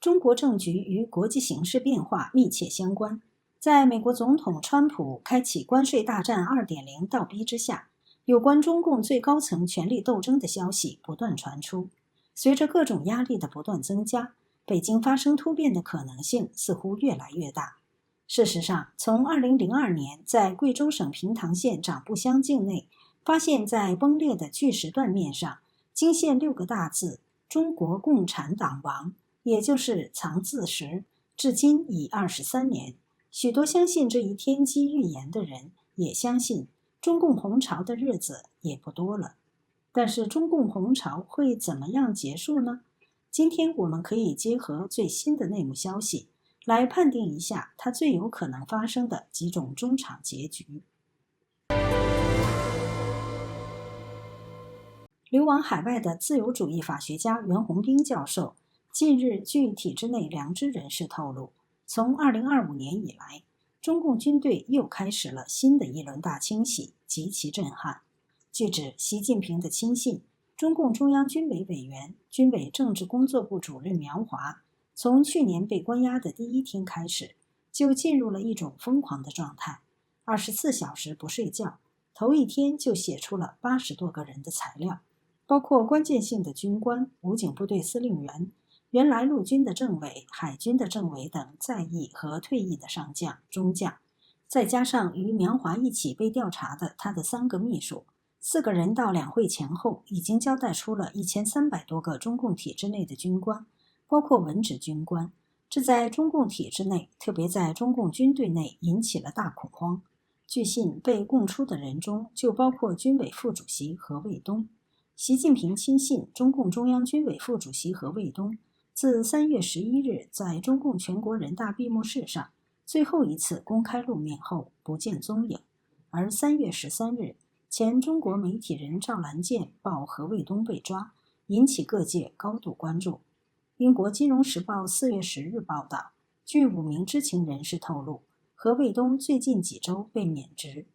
中国政局与国际形势变化密切相关。在美国总统川普开启关税大战 2.0 倒逼之下，有关中共最高层权力斗争的消息不断传出。随着各种压力的不断增加，北京发生突变的可能性似乎越来越大。事实上，从2002年在贵州省平塘县长布乡境内发现在崩裂的巨石断面上惊现6个大字“中国共产党亡”，也就是藏字石，至今已23年。许多相信这一天机预言的人也相信中共红潮的日子也不多了。但是中共红潮会怎么样结束呢？今天我们可以结合最新的内幕消息来判定一下它最有可能发生的几种中场结局。流亡海外的自由主义法学家袁宏斌教授近日据体制内良知人士透露，从2025年以来，中共军队又开始了新的一轮大清洗，极其震撼。据指，习近平的亲信、中共中央军委委员、军委政治工作部主任苗华，从去年被关押的第一天开始，就进入了一种疯狂的状态，24小时不睡觉，头一天就写出了80多个人的材料，包括关键性的军官、武警部队司令员、原来陆军的政委、海军的政委等在役和退役的上将、中将，再加上与苗华一起被调查的他的3个秘书，4个人到两会前后已经交代出了1300多个中共体制内的军官，包括文职军官，这在中共体制内，特别在中共军队内引起了大恐慌。据信被供出的人中就包括军委副主席何卫东。习近平亲信中共中央军委副主席何卫东自3月11日在中共全国人大闭幕式上最后一次公开露面后不见踪影，而3月13日前中国媒体人赵兰健报何卫东被抓，引起各界高度关注。英国金融时报4月10日报道，据5名知情人士透露，何卫东最近几周被免职。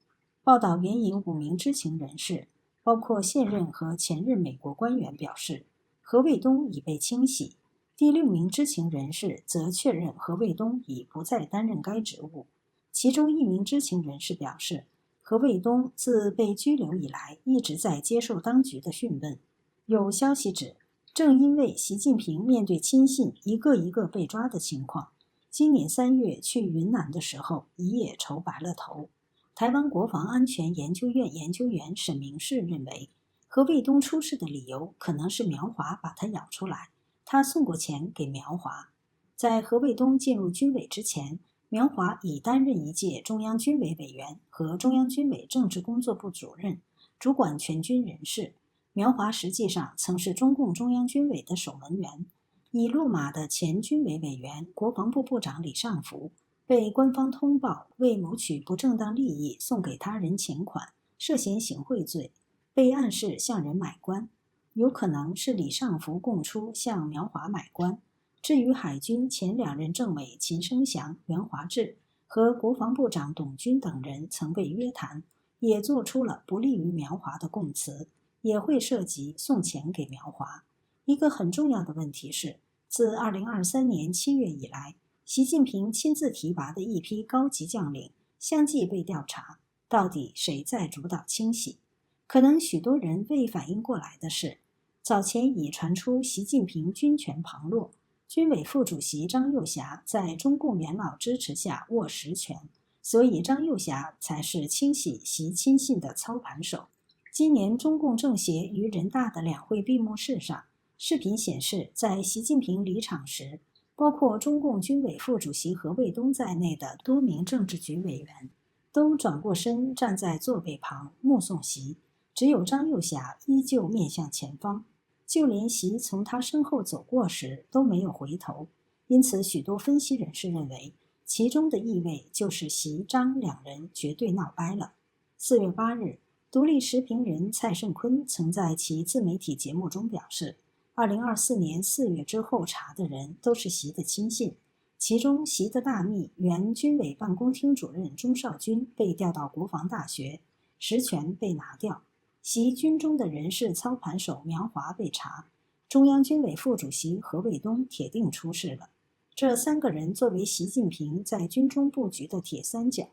报道援引5名知情人士，包括现任和前任美国官员表示，何卫东已被清洗。第6名知情人士则确认何卫东已不再担任该职务。其中1名知情人士表示，何卫东自被拘留以来一直在接受当局的讯问。有消息指，正因为习近平面对亲信一个一个被抓的情况，今年3月去云南的时候一夜愁白了头。台湾国防安全研究院研究员沈明世认为，何卫东出事的理由可能是苗华把他咬出来，他送过钱给苗华。在何卫东进入军委之前，苗华已担任一届中央军委委员和中央军委政治工作部主任，主管全军人事。苗华实际上曾是中共中央军委的守门员。已落马的前军委委员、国防部部长李尚福被官方通报为谋取不正当利益送给他人钱款，涉嫌行贿罪，被暗示向人买官，有可能是李尚福供出向苗华买官。至于海军前2任政委秦生祥、袁华志和国防部长董军等人曾被约谈，也做出了不利于苗华的供词，也会涉及送钱给苗华。一个很重要的问题是，自2023年7月以来，习近平亲自提拔的一批高级将领相继被调查，到底谁在主导清洗？可能许多人未反应过来的是，早前已传出习近平军权旁落，军委副主席张又侠在中共元老支持下握实权，所以张又侠才是清洗习亲信的操盘手。今年中共政协于人大的两会闭幕式上，视频显示，在习近平离场时，包括中共军委副主席何卫东在内的多名政治局委员都转过身站在座位旁目送习，只有张又侠依旧面向前方，就连习从他身后走过时都没有回头。因此许多分析人士认为，其中的意味就是习张两人绝对闹掰了。4月8日，独立时评人蔡胜坤曾在其自媒体节目中表示，2024年4月之后查的人都是习的亲信，其中习的大秘原军委办公厅主任钟绍军被调到国防大学，实权被拿掉，习军中的人事操盘手苗华被查，中央军委副主席何卫东铁定出事了。这3个人作为习近平在军中布局的铁三角，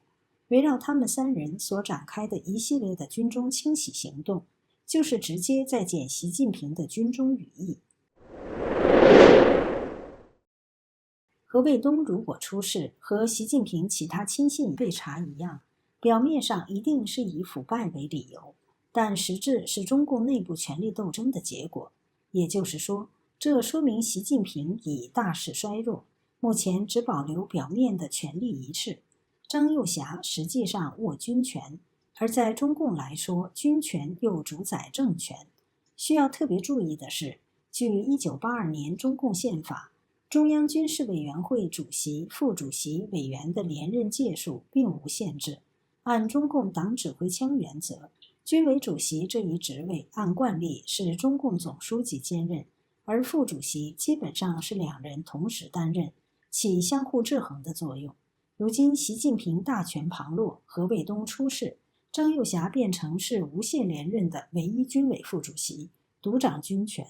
围绕他们3人所展开的一系列的军中清洗行动，就是直接在检习近平的军中羽翼。何卫东如果出事，和习近平其他亲信被查一样，表面上一定是以腐败为理由，但实质是中共内部权力斗争的结果。也就是说，这说明习近平已大势衰弱，目前只保留表面的权力仪式。张又侠实际上握军权，而在中共来说，军权又主宰政权。需要特别注意的是，据1982年中共宪法，中央军事委员会主席、副主席、委员的连任届数并无限制。按中共党指挥枪原则，军委主席这一职位按惯例是中共总书记兼任，而副主席基本上是2人同时担任，起相互制衡的作用。如今习近平大权旁落，何卫东出事，张又侠变成是无限连任的唯一军委副主席，独掌军权。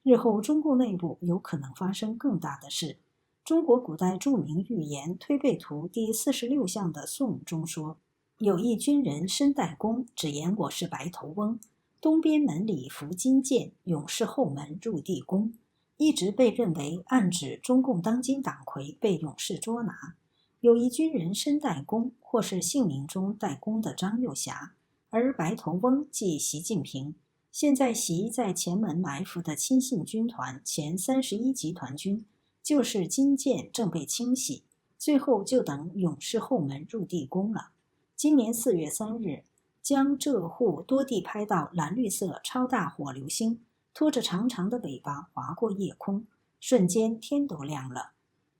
日后中共内部有可能发生更大的事。中国古代著名寓言《推背图》第46象的颂中说，有一军人身带弓，只言我是白头翁，东边门里伏金箭，勇士后门入地宫，一直被认为暗指中共当今党魁被勇士捉拿。有一军人身带弓，或是姓名中带弓的张又侠，而白头翁即习近平。现在习在前门埋伏的亲信军团前31集团军，就是金剑正被清洗，最后就等勇士后门入地宫了。今年4月3日，江浙沪多地拍到蓝绿色超大火流星，拖着长长的尾巴划过夜空，瞬间天都亮了。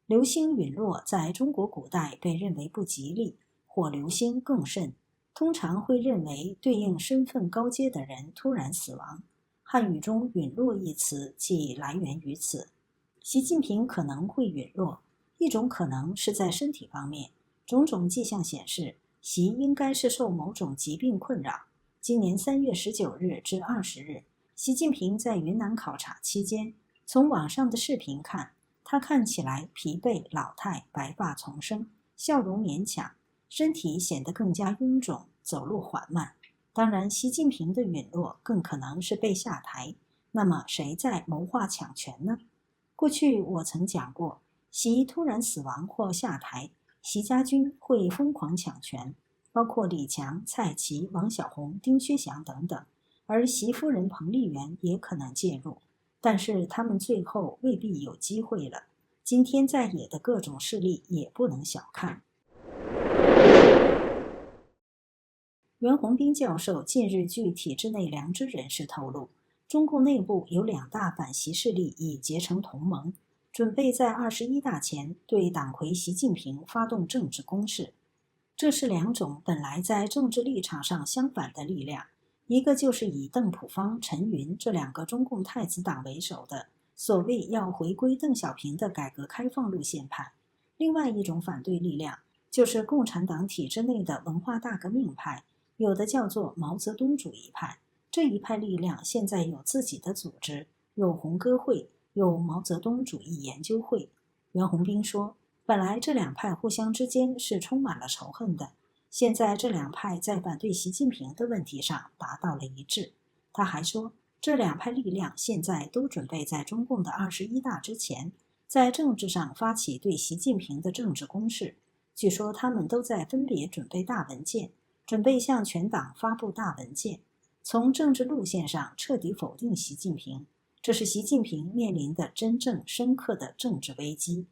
流星陨落在中国古代被认为不吉利，火流星更甚，通常会认为对应身份高阶的人突然死亡。汉语中陨落一词即来源于此。习近平可能会陨落，一种可能是在身体方面，种种迹象显示习应该是受某种疾病困扰。今年3月19日至20日，习近平在云南考察期间，从网上的视频看，他看起来疲惫老态，白发丛生，笑容勉强，身体显得更加臃肿，走路缓慢。当然，习近平的陨落更可能是被下台。那么谁在谋划抢权呢？过去我曾讲过，习突然死亡或下台，习家军会疯狂抢权，包括李强、蔡奇、王小洪、丁薛祥等等，而习夫人彭丽媛也可能介入，但是他们最后未必有机会了。今天在野的各种势力也不能小看。袁宏斌教授近日据体制内良知人士透露，中共内部有2大反习势力已结成同盟，准备在21大前对党魁习近平发动政治攻势。这是2种本来在政治立场上相反的力量，一个就是以邓朴方、陈云这2个中共太子党为首的所谓要回归邓小平的改革开放路线派，另外一种反对力量就是共产党体制内的文化大革命派，有的叫做毛泽东主义派。这一派力量现在有自己的组织，有红歌会，有毛泽东主义研究会。袁宏斌说，本来这2派互相之间是充满了仇恨的，现在这2派在反对习近平的问题上达到了一致。他还说，这2派力量现在都准备在中共的21大之前，在政治上发起对习近平的政治攻势。据说他们都在分别准备大文件，准备向全党发布大文件，从政治路线上彻底否定习近平。这是习近平面临的真正深刻的政治危机。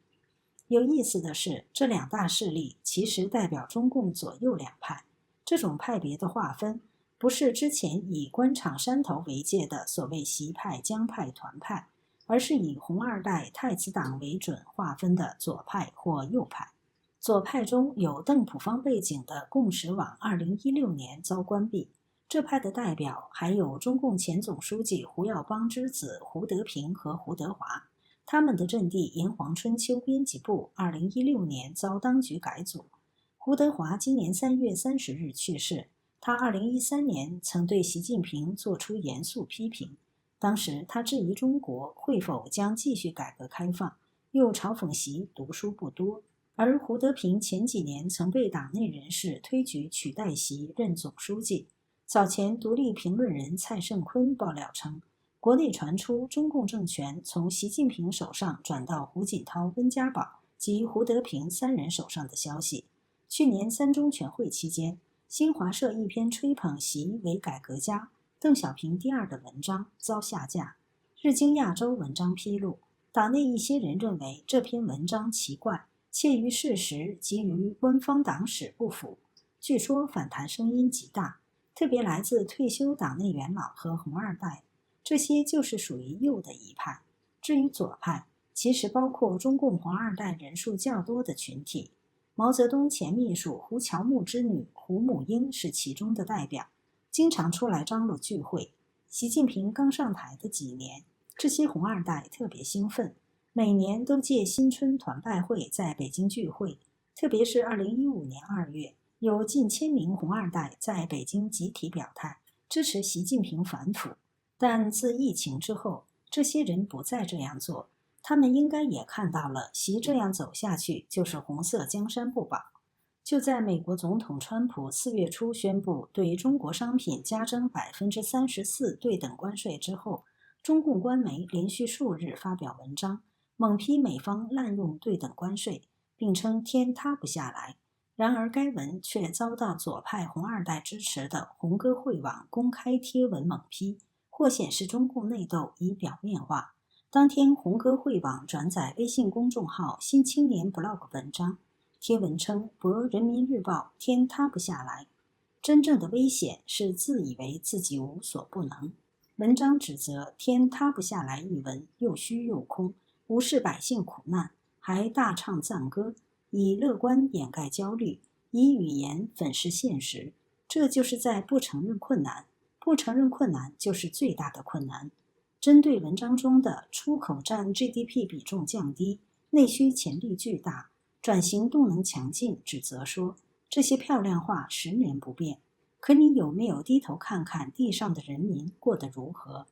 有意思的是，这2大势力其实代表中共左右2派。这种派别的划分，不是之前以官场山头为界的所谓习派、江派、团派，而是以红二代太子党为准划分的左派或右派。左派中有邓朴方背景的共识网2016年遭关闭，这派的代表还有中共前总书记胡耀邦之子胡德平和胡德华，他们的阵地炎黄春秋编辑部2016年遭当局改组。胡德华今年3月30日去世，他2013年曾对习近平作出严肃批评，当时他质疑中国会否将继续改革开放，又嘲讽习读书不多。而胡德平前几年曾被党内人士推举取代习任总书记。早前独立评论人蔡胜坤爆料称，国内传出中共政权从习近平手上转到胡锦涛、温家宝及胡德平3人手上的消息。去年3中全会期间，新华社一篇吹捧习为改革家、邓小平第2的文章遭下架。日经亚洲文章披露，党内一些人认为这篇文章奇怪，切于事实及与官方党史不符。据说反弹声音极大，特别来自退休党内元老和红二代，这些就是属于右的一派。至于左派，其实包括中共红二代人数较多的群体。毛泽东前秘书胡乔木之女胡母英是其中的代表，经常出来张罗聚会。习近平刚上台的几年，这些红二代特别兴奋，每年都借新春团拜会在北京聚会。特别是2015年2月，有近1000名红二代在北京集体表态，支持习近平反腐。但自疫情之后，这些人不再这样做。他们应该也看到了，习这样走下去就是红色江山不保。就在美国总统川普4月初宣布对中国商品加征34%对等关税之后，中共官媒连续数日发表文章，猛批美方滥用对等关税，并称天塌不下来。然而该文却遭到左派红二代支持的红歌会网公开贴文猛批，或显示中共内斗已表面化。当天红歌会网转载微信公众号新青年 blog 文章，贴文称博人民日报天塌不下来，真正的危险是自以为自己无所不能。文章指责天塌不下来一文又虚又空，无视百姓苦难，还大唱赞歌，以乐观掩盖焦虑，以语言粉饰现实。这就是在不承认困难，不承认困难就是最大的困难。针对文章中的出口占 GDP 比重降低、内需潜力巨大、转型动能强劲，指责说这些漂亮话10年不变，可你有没有低头看看地上的人民过得如何？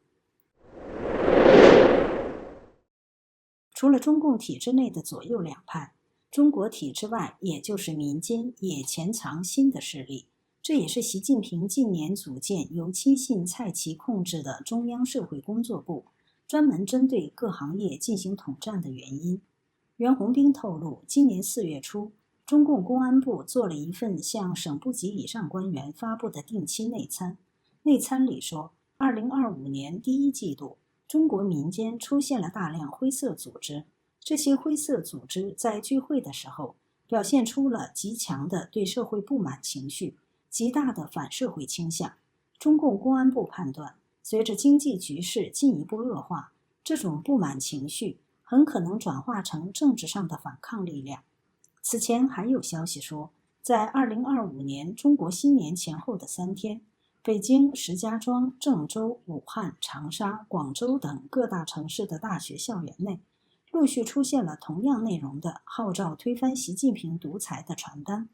除了中共体制内的左右两派，中国体制外也就是民间也潜藏新的势力。这也是习近平近年组建由亲信蔡奇控制的中央社会工作部，专门针对各行业进行统战的原因。袁宏斌透露，今年4月初，中共公安部做了一份向省部级以上官员发布的定期内参。内参里说，2025年第1季度，中国民间出现了大量灰色组织，这些灰色组织在聚会的时候表现出了极强的对社会不满情绪，极大的反社会倾向。中共公安部判断，随着经济局势进一步恶化，这种不满情绪很可能转化成政治上的反抗力量。此前还有消息说，在2025年中国新年前后的3天，北京、石家庄、郑州、武汉、长沙、广州等各大城市的大学校园内，陆续出现了同样内容的号召推翻习近平独裁的传单。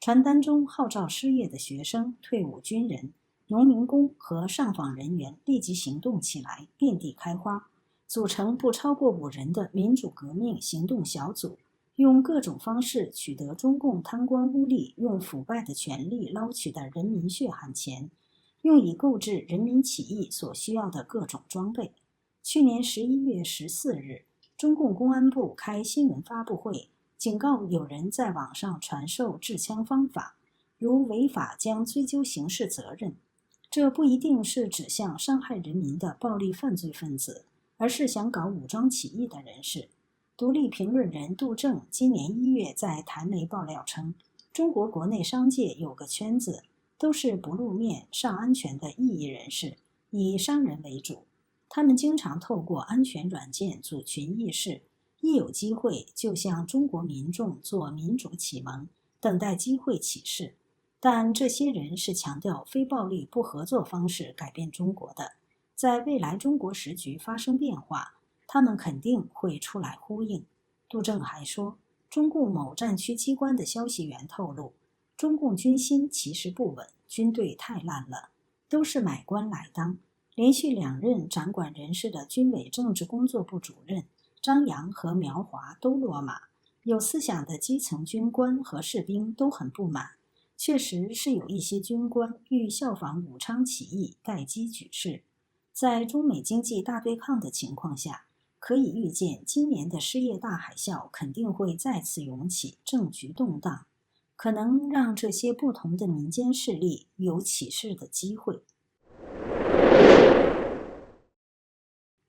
传单中号召失业的学生、退伍军人、农民工和上访人员立即行动起来，遍地开花，组成不超过5人的民主革命行动小组，用各种方式取得中共贪官污吏用腐败的权力捞取的人民血汗钱，用以购置人民起义所需要的各种装备。去年11月14日，中共公安部开新闻发布会，警告有人在网上传授制枪方法，如违法将追究刑事责任。这不一定是指向伤害人民的暴力犯罪分子，而是想搞武装起义的人士。独立评论人杜正今年1月在台媒爆料称，中国国内商界有个圈子，都是不露面、上安全的异议人士，以商人为主。他们经常透过安全软件组群议事，一有机会就向中国民众做民主启蒙，等待机会起事。但这些人是强调非暴力不合作方式改变中国的，在未来中国时局发生变化，他们肯定会出来呼应。杜正还说，中共某战区机关的消息源透露，中共军心其实不稳，军队太烂了，都是买官来当。连续2任掌管人事的军委政治工作部主任张杨和苗华都落马，有思想的基层军官和士兵都很不满。确实是有一些军官欲效仿武昌起义，待机举事。在中美经济大对抗的情况下，可以预见今年的失业大海啸肯定会再次涌起，政局动荡，可能让这些不同的民间势力有起事的机会。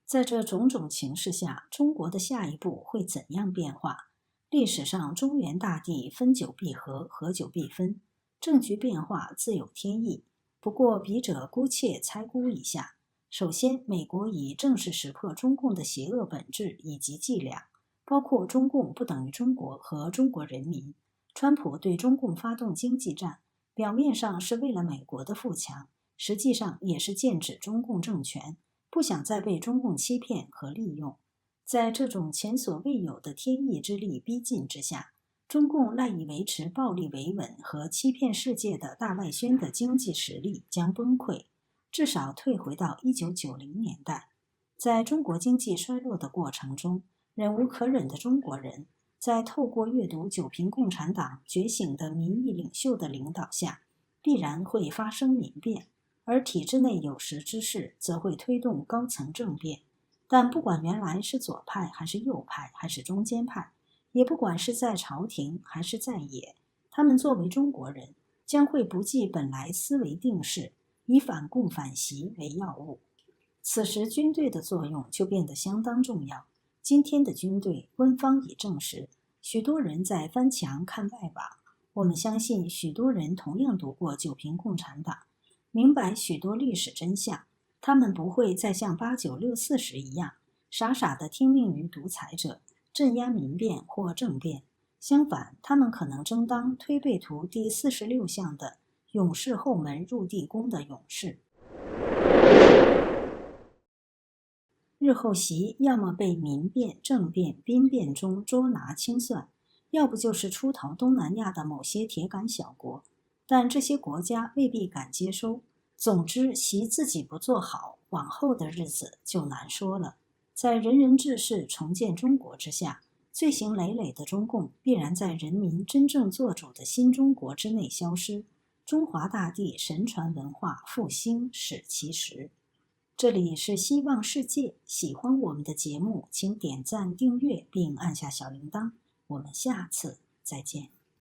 在这种种情势下，中国的下一步会怎样变化？历史上中原大地分久必合，合久必分，政局变化自有天意。不过笔者姑且猜估一下，首先，美国已正式识破中共的邪恶本质以及伎俩，包括中共不等于中国和中国人民。川普对中共发动经济战，表面上是为了美国的富强，实际上也是剑指中共政权，不想再被中共欺骗和利用。在这种前所未有的天意之力逼近之下，中共赖以维持暴力维稳和欺骗世界的大外宣的经济实力将崩溃，至少退回到1990年代。在中国经济衰落的过程中，忍无可忍的中国人在透过阅读九评共产党觉醒的民意领袖的领导下，必然会发生民变，而体制内有识之士则会推动高层政变。但不管原来是左派还是右派还是中间派，也不管是在朝廷还是在野，他们作为中国人，将会不计本来思维定势，以反共反习为要务。此时军队的作用就变得相当重要。今天的军队，官方已证实，许多人在翻墙看外网。我们相信许多人同样读过九评共产党，明白许多历史真相。他们不会再像8964时一样，傻傻地听命于独裁者，镇压民变或政变。相反，他们可能争当推背图第46项的勇士后门入地宫的勇士。日后习要么被民变、政变、兵变中捉拿清算，要不就是出逃东南亚的某些铁杆小国，但这些国家未必敢接收。总之，习自己不做好，往后的日子就难说了。在人人治世、重建中国之下，罪行累累的中共必然在人民真正做主的新中国之内消失，中华大地神传文化复兴始其时。这里是希望世界，喜欢我们的节目，请点赞、订阅并按下小铃铛。我们下次再见。